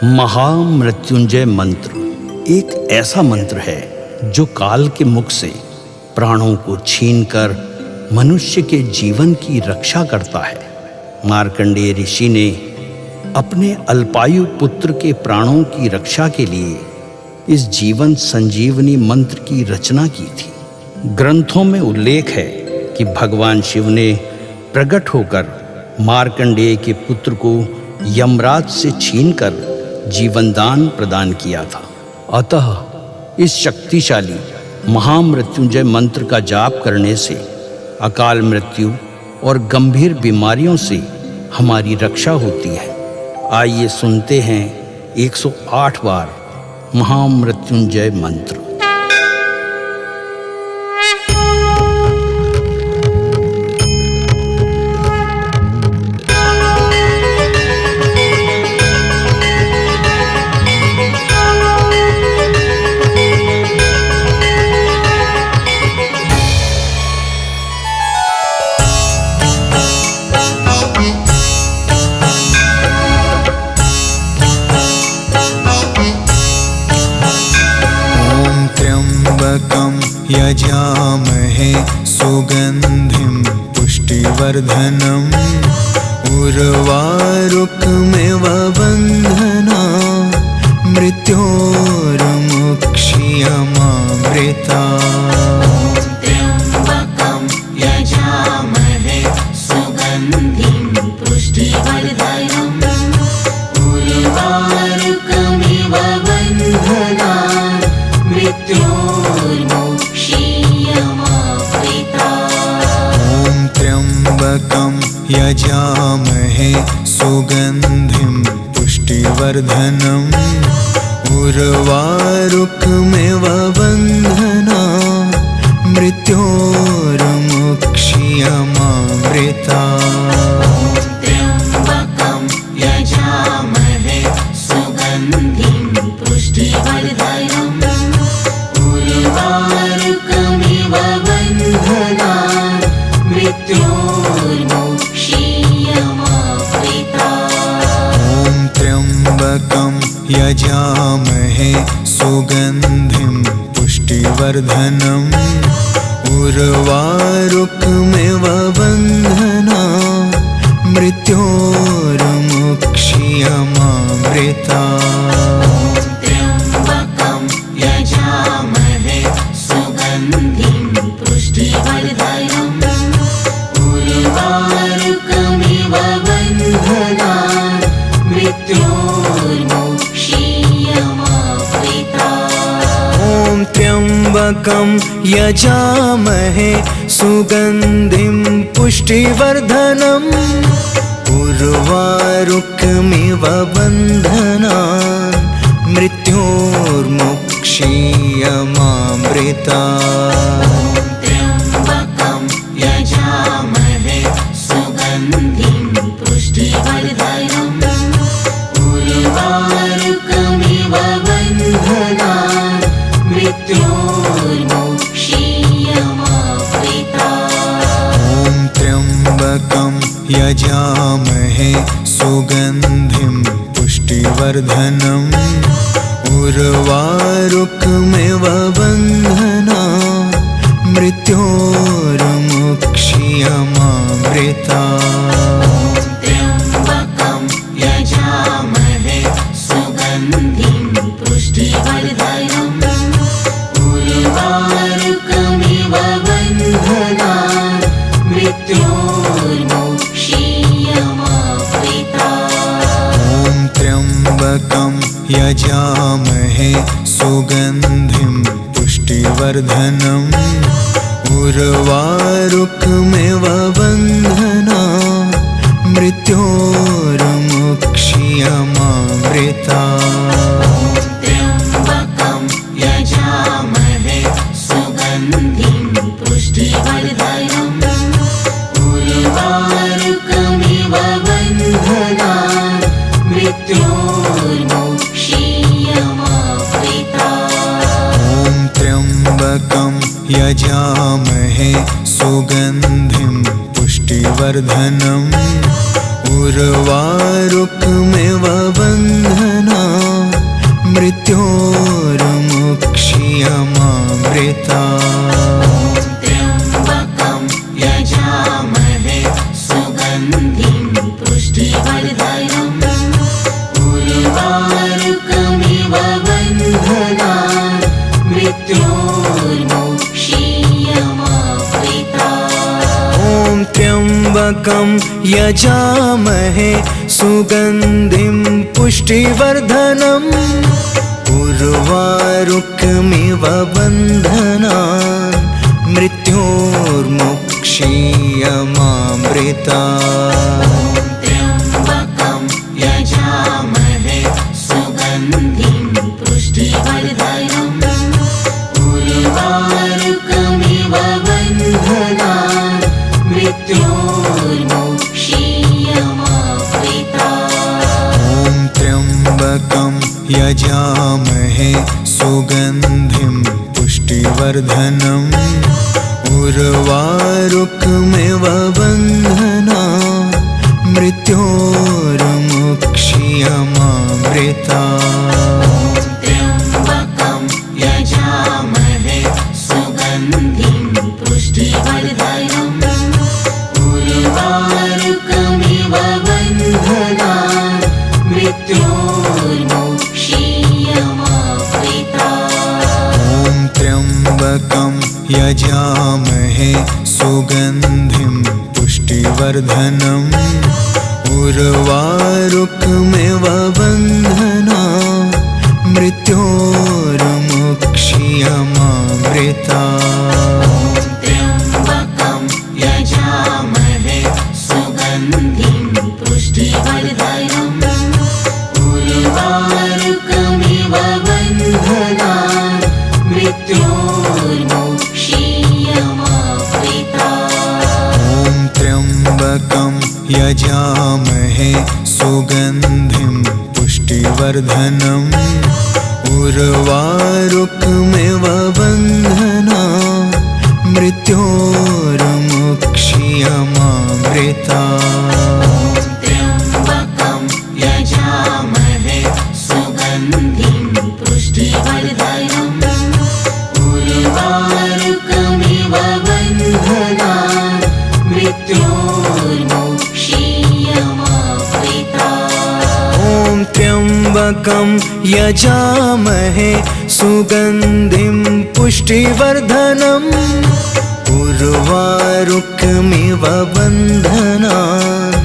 महामृत्युंजय मंत्र एक ऐसा मंत्र है जो काल के मुख से प्राणों को छीनकर मनुष्य के जीवन की रक्षा करता है। मार्कंडेय ऋषि ने अपने अल्पायु पुत्र के प्राणों की रक्षा के लिए इस जीवन संजीवनी मंत्र की रचना की थी। ग्रंथों में उल्लेख है कि भगवान शिव ने प्रकट होकर मार्कंडेय के पुत्र को यमराज से छीनकर जीवनदान प्रदान किया था। अतः इस शक्तिशाली महामृत्युंजय मंत्र का जाप करने से अकाल मृत्यु और गंभीर बीमारियों से हमारी रक्षा होती है। आइए सुनते हैं 108 बार महामृत्युंजय मंत्र। यजामहे सुगंधिं पुष्टिवर्धनम् उर्वारुकमिव बन्धना मृत्योर्मुक्षीयमामृता। त्र्यम्बकं यजामहे सुगन्धिं पुष्टिवर्धनम् उर्वारुकमिव बन्धना त्र्यम्बकं यजामहे सुगन्धिं पुष्टिवर्धनम् उर्वारुकमिव बन्धना मृत्योर्मुक्षीयमामृता। त्र्यम्बकं यजामहे सुगन्धिं पुष्टिवर्धनम् उर्वारुकमिव बन्धना मृत्योर्मुक्षीयमामृता। त्र्यम्बकं यजामहे सुगन्धिं पुष्टिवर्धनम् उर्वारुकमिव बन्धना मृत्योर्मुक्षीयमामृता। त्र्यम्बकं यजामहे सुगन्धिं पुष्टिवर्धनम् उर्वारुकमिव बन्धना मृत्योर्मुक्षीयमामृता। त्र्यम्बकं यजामहे सुगन्धिं पुष्टिवर्धनम् उर्वारुकमिव बन्धना मृत्योर्मुक्षीयमामृता। त्र्यम्बकं यजामहे सुगन्धिं पुष्टिवर्धनम् उर्वारुकमिव बन्धना मृत्योर्मुक्षीयमामृता। त्र्यम्बकं यजामहे सुगन्धिं पुष्टिवर्धनम् उर्वारुकमिव बन्धना मृत्योर्मुक्षीयमामृता। त्र्यम्बकं यजामहे सुगन्धिं पुष्टिवर्धनम् उर्वारुकमिव बन्धना मृत्योर्मुक्षीयमामृता। त्र्यम्बकं यजामहे सुगन्धिं पुष्टिवर्धनम् उर्वारुकमिव बन्धना मृत्योर्मुक्षीयमामृता। त्र्यम्बकं यजामहे सुगन्धिं पुष्टिवर्धनम् उर्वारुकमिव बन्धना मृत्योर्मुक्षीयमामृता। त्र्यम्बकं यजामहे सुगन्धिं पुष्टिवर्धनम् उर्वारुकमिव बन्धना मृत्योर्मुक्षीयमामृता त्र्यम्बकं यजामहे सुगन्धिं पुष्टिवर्धनम् उर्वारुकमिव बन्धनान् मृत्योर्मुक्षीयमामृता ॐ त्र्यम्बकं यजामहे सुगन्धिं पुष्टिवर्धनम् उर्वारुकमिव बन्धनान् मृत्योर्मुक्षीयमामृता त्र्यम्बकं यजामहे सुगन्धिं पुष्टिवर्धनम् उर्वारुकमिव बन्धनान् मृत्योर्मुक्षीयमामृता ॐ त्र्यम्बकं यजामहे सुगन्धिं पुष्टिवर्धनम् उर्वारुकमिव बन्धनान् मृत्योर्मुक्षीयमामृता त्र्यम्बकं यजामहे सुगन्धिं पुष्टिवर्धनम् उर्वारुकमिव बन्धनान् मृत्योर्मुक्षीयमामृता ॐ त्र्यम्बकं यजामहे सुगन्धिं पुष्टिवर्धनम् उर्वारुकमिव बन्धनान् मृत्योर्मुक्षीयमामृता त्र्यम्बकं यजामहे सुगन्धिं पुष्टिवर्धनम् उर्वारुकमिव बन्धनान् मृत्योर्मुक्षीयमामृता ॐ त्र्यम्बकं यजामहे सुगन्धिं पुष्टिवर्धनम् उर्वारुकमिव बन्धनान् मृत्योर्मुक्षीयमामृता त्र्यम्बकं यजामहे सुगन्धिं पुष्टिवर्धनम् उर्वारुकमिव बन्धनान् मृत्योर्मुक्षीयमामृता ॐ त्र्यम्बकं यजामहे सुगन्धिं पुष्टिवर्धनम् उर्वारुकमिव बन्धनान्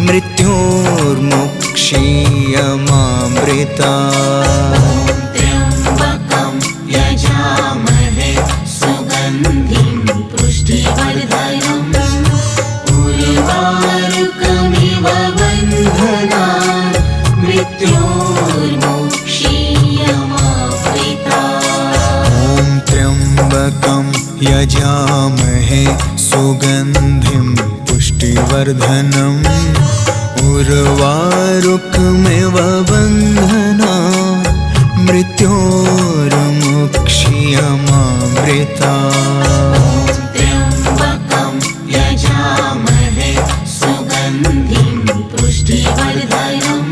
मृत्योर्मुक्षीयमामृता त्र्यम्बकं यजामहे सुगन्धिं पुष्टिवर्धनम् उर्वारुकमिव बन्धनान् मृत्योर्मुक्षीयमामृता ॐ त्र्यम्बकं यजामहे सुगन्धिं पुष्टिवर्धनम् उर्वारुकमिव बन्धनान् मृत्योर्मुक्षीयमामृता त्र्यम्बकं यजामहे सुगन्धिं पुष्टिवर्धनम्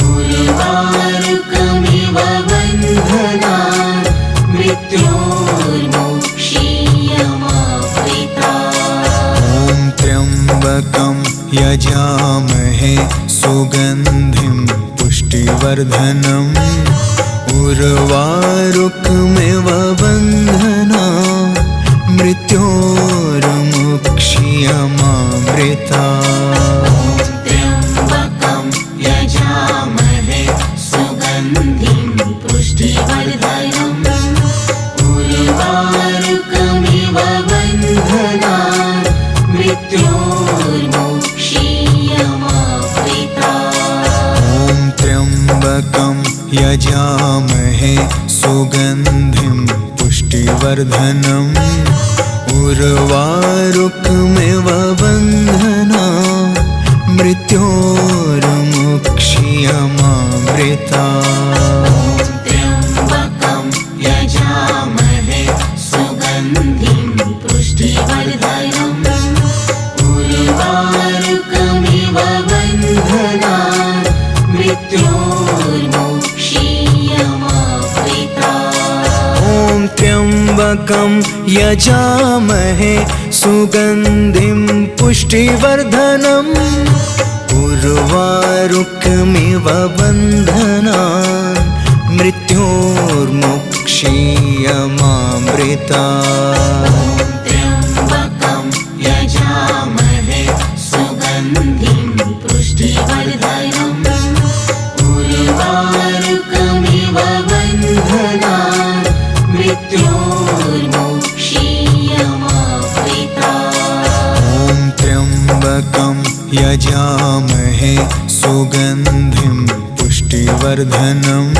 उर्वारुकमिव बन्धनान् मृत्योर्मुक्षीयमामृता ॐ त्र्यम्बकं यजामहे सुगन्धिं पुष्टिवर्धनम् उर्वारुकमिव बन्धनान् मृत्योर्मुक्षीयमामृता त्र्यम्बकं यजामहे सुगन्धिं पुष्टिवर्धनम् उर्वारुकमिव बन्धनान् मृत्योर्मुक्षीयमामृता ॐ त्र्यम्बकं यजामहे सुगन्धिं पुष्टिवर्धनम् उर्वारुकमिव बन्धनान् मृत्योर्मुक्षीयमामृता त्र्यम्बकं यजामहे सुगन्धिं पुष्टिवर्धनम् उर्वारुकमिव बन्धनान् मृत्योर्मुक्षीयमामृता यजामहे सुगन्धिं पुष्टिवर्धनम् उर्वारुकमिव बन्धनान् मृत्योर्मुक्षीयमामृतात्। त्र्यम्बकं यजामहे सुगन्धिं पुष्टिवर्धनम् उर्वारुकमिव बन्धनान् मृत्योर्मुक्षीयमामृतात्। ॐ त्र्यम्बकं यजामहे सुगन्धिं पुष्टिवर्धनम्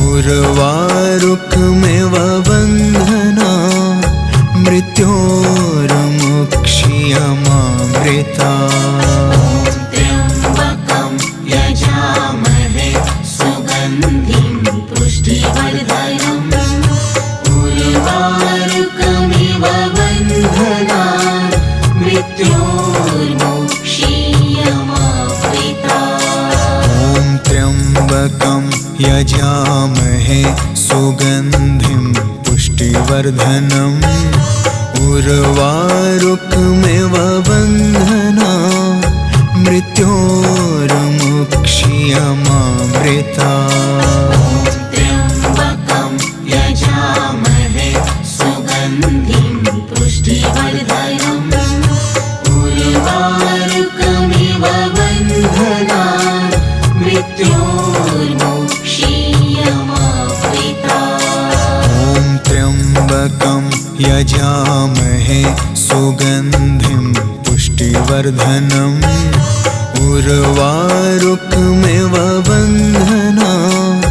उर्वारुकमिव बन्धनान् मृत्योर्मुक्षीयमामृतात्। त्र्यम्बकं यजामहे सुगन्धिं पुष्टिवर्धनम् उर्वारुकमिव बन्धनान् मृत्योर्मुक्षीयमामृतात्। ॐ त्र्यम्बकं यजामहे सुगन्धिं पुष्टिवर्धनम् उर्वारुकमिव बन्धनान् मृत्योर्मुक्षीयमामृतात्। त्र्यम्बकं यजामहे सुगन्धिं पुष्टिवर्धनम् उर्वारुकमिव बन्धनान् मृत्योर्मुक्षीयमामृतात्। ॐ त्र्यम्बकं यजामहे सुगन्धिं पुष्टिवर्धनम् उर्वारुकमिव बन्धनान्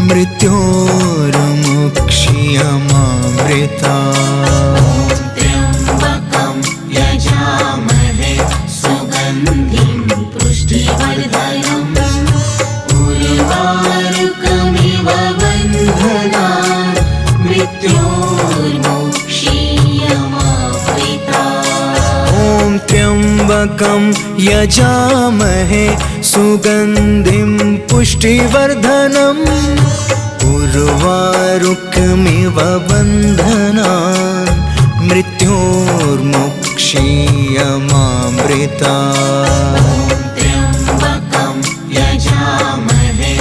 मृत्योर्मुक्षीयमामृतात्। त्र्यम्बकं यजामहे सुगन्धिं पुष्टिवर्धनम् उर्वारुकमिव बन्धनान् मृत्योर्मुक्षीयमामृतात्। ॐ त्र्यम्बकं यजामहे सुगन्धिं पुष्टिवर्धनम् उर्वारुकमिव बन्धनान् मृत्योर्मुक्षीयमामृतात्। त्र्यम्बकं यजामहे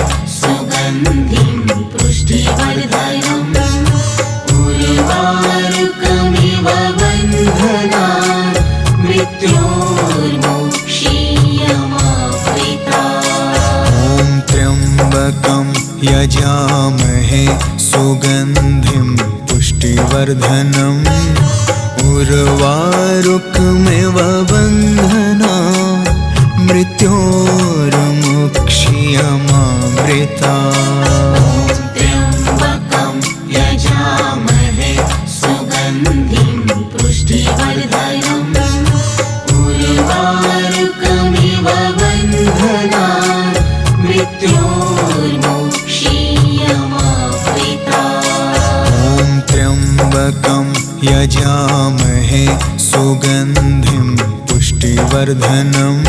सुगन्धिं पुष्टिवर्धनम् उर्वारुकमिव बन्धनान् मृत्योर्मुक्षीयमामृतात्। ॐ त्र्यम्बकं यजामहे सुगन्धिं पुष्टिवर्धनम् उर्वारुकमिव बन्धनान् मृत्योर्मुक्षीयमामृतात्। त्र्यम्बकं यजामहे सुगन्धिं पुष्टिवर्धनम् उर्वारुकमिव बन्धनान् मृत्योर्मुक्षीयमामृतात्। ॐ त्र्यम्बकं यजामहे सुगन्धिं पुष्टिवर्धनम्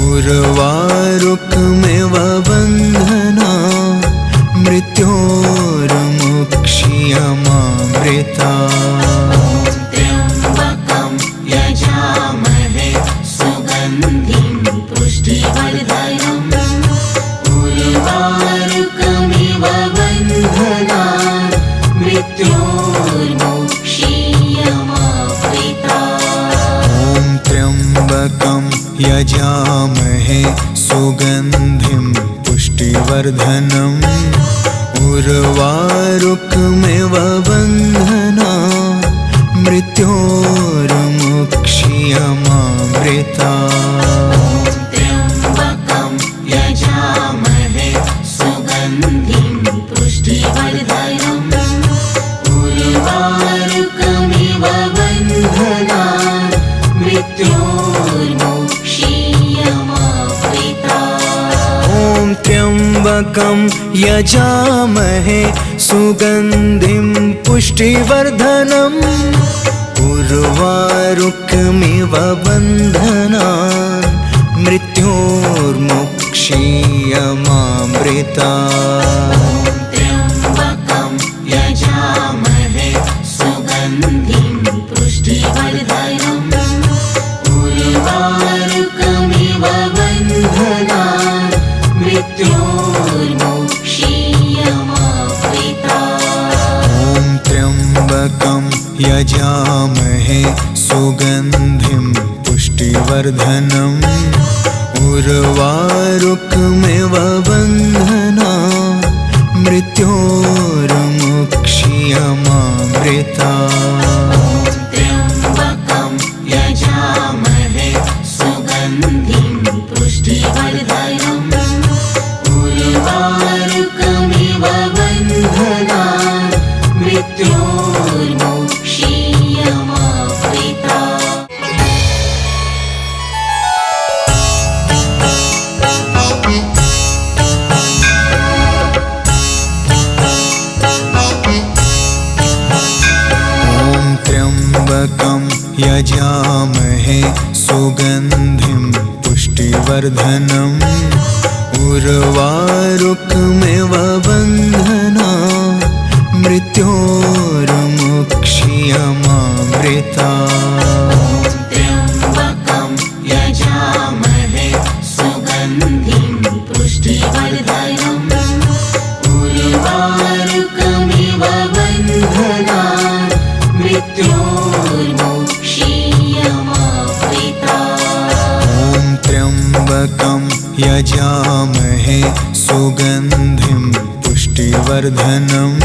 उर्वारुकमिव बन्धनान् मृत्योर्मुक्षीयमामृतात्। त्र्यम्बकं यजामहे सुगन्धिं पुष्टिवर्धनम् उर्वारुकमिव बन्धनान् मृत्योर्मुक्षीयमामृतात्। ॐ त्र्यम्बकं यजामहे सुगन्धिं पुष्टिवर्धनम् उर्वारुकमिव बन्धनान् मृत्योर्मुक्षीयमामृतात्। त्र्यम्बकं यजामहे सुगन्धिं पुष्टिवर्धनम् उर्वारुकमिव बन्धनान् मृत्योर्मुक्षीयमामृतात्। ॐ त्र्यम्बकं यजामहे सुगन्धिं पुष्टिवर्धनम् उर्वारुकमिव बन्धनान् मृत्योर्मुक्षीयमामृतात्। त्र्यम्बकं यजामहे सुगन्धिं यजामहे सुगन्धिं पुष्टिवर्धनम् उर्वारुकमिव बन्धनान् मृत्योर्मुक्षीयमामृता त्र्यम्बकं यजामहे सुगन्धिं पुष्टिवर्धनम् उर्वारुकमिव बन्धनान् मृत्योर्मुक्षीयमामृता त्र्यम्बकं यजामहे सुगन्धिं पुष्टिवर्धनम् उर्वारुकमिव बन्धनान् मृत्योर्मुक्षीयमामृता त्र्यम्बकं यजामहे सुगन्धिं पुष्टिवर्धनम् उर्वारुकमिव बन्धनान् मृत्योर्मुक्षीयमामृता त्र्यम्बकं यजामहे सुगन्धिं पुष्टिवर्धनम्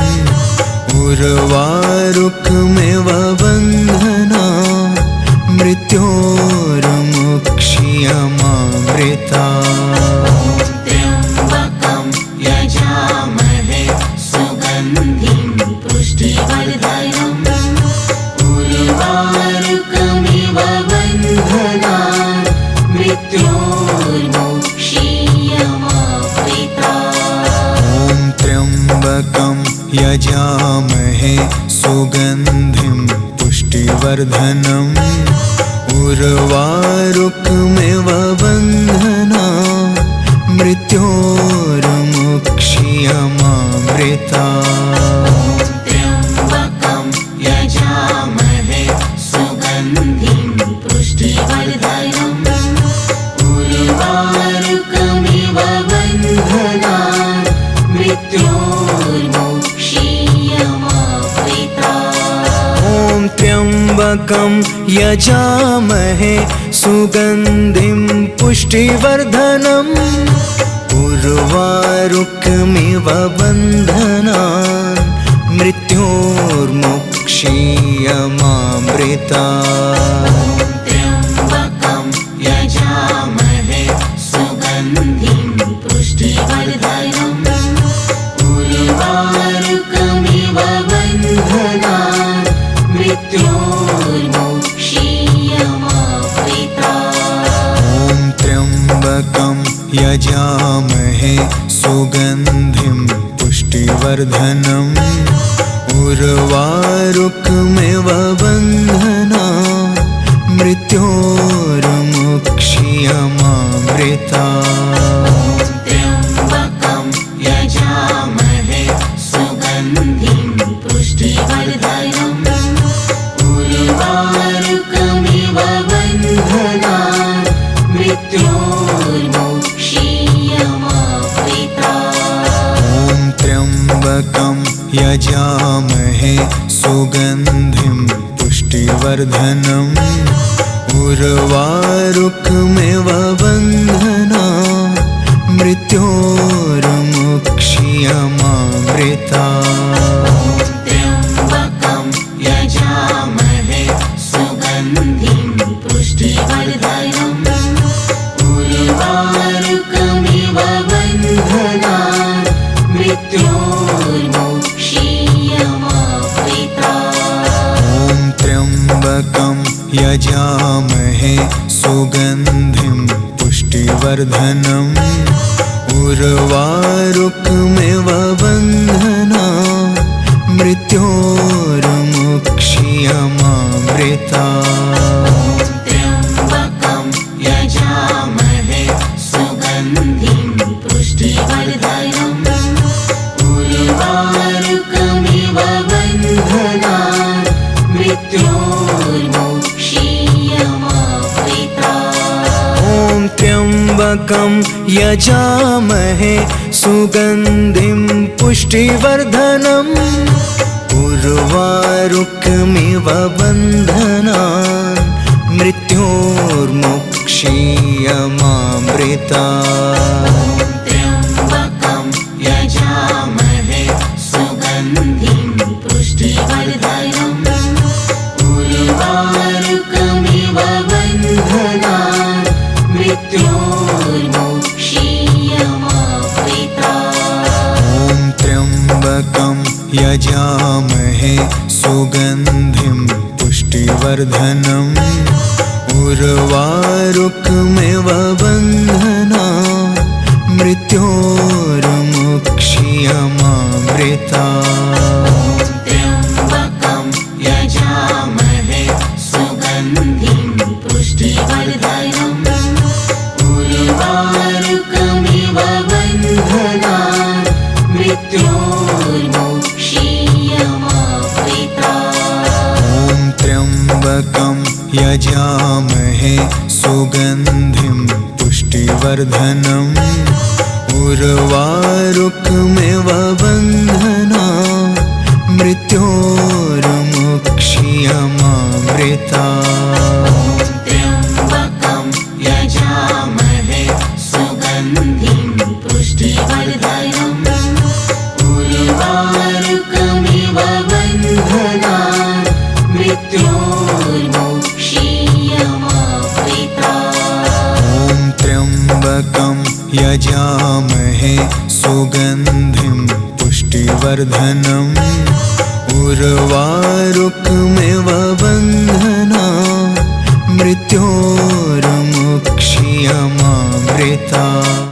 उर्वारुकमिव बन्धनान् मृत्योर्मुक्षीयमामृता त्र्यम्बकं यजामहे सुगन्धिं पुष्टिवर्धनम् उर्वारुकमिव बन्धनान् मृत्योर्मुक्षीयमामृता त्र्यम्बकं यजामहे सुगन्धिं पुष्टिवर्धनम् उर्वारुकमिव बन्धनान् मृत्योर्मुक्षीयमामृता त्र्यम्बकं यजामहे सुगन्धिं पुष्टिवर्धनम् उर्वारुकमिव बन्धनान् मृत्योर्मुक्षीयमामृता त्र्यम्बकं यजामहे सुगन्धिं पुष्टिवर्धनम् उर्वारुकमिव बन्धनान् मृत्योर्मुक्षीयमामृता त्र्यम्बकं यजामहे सुगन्धिं पुष्टिवर्धनम् उर्वारुकमिव बन्धनान् मृत्योर्मुक्षीयमामृता त्र्यम्बकं यजामहे सुगन्धिं पुष्टिवर्धनम् उर्वारुकमिव बन्धनान् मृत्योर्मुक्षीयमामृता त्र्यम्बकं यजामहे सुगन्धिं पुष्टिवर्धनम् उर्वारुकमिव बन्धनान् मृत्योर्मुक्षीयमामृता त्र्यम्बकं यजामहे सुगन्धिं पुष्टिवर्धनम् उर्वारुकमिव बन्धनान् मृत्योर्मुक्षीयमामृता त्र्यम्बकं यजामहे सुगन्धिं पुष्टिवर्धनम् उर्वारुकमिव बन्धनान् मृत्योर्मुक्षीयमामृता त्र्यम्बकं यजामहे सुगन्धिं पुष्टिवर्धनम् उर्वारुकमिव बन्धनान् मृत्योर्मुक्षीयमामृता त्र्यम्बकं यजामहे सुगन्धिं पुष्टिवर्धनम् उर्वारुकमिव बन्धनान् मृत्योर्मुक्षीयमामृता त्र्यम्बकं यजामहे सुगन्धिं पुष्टिवर्धनम् उर्वारुकमिव बन्धनान् मृत्योर्मुक्षीयमामृता त्र्यम्बकं यजामहे सुगन्धिं पुष्टिवर्धनम् उर्वारुकमिव बन्धनान् मृत्योर्मुक्षीयमामृता त्र्यम्बकं यजामहे सुगन्धिं पुष्टिवर्धनम् उर्वारुकमिव बन्धनान् मृत्योर्मुक्षीयमामृता त्र्यम्बकं यजामहे सुगन्धिं पुष्टिवर्धनम् उर्वारुकमिव बन्धनान् मृत्योर्मुक्षीयमामृता त्र्यम्बकं यजामहे सुगन्धिं पुष्टिवर्धनम् उर्वारुकमिव बन्धनान् मृत्योर्मुक्षीयमामृता त्र्यम्बकं यजामहे सुगन्धिं पुष्टिवर्धनम् उर्वारुकमिव बन्धनान् मृत्योर्मुक्षीयमामृता त्र्यम्बकं यजामहे सुगन्धिं पुष्टिवर्धनम् उर्वारुकमिव बन्धनान् मृत्योर्मुक्षीयमामृता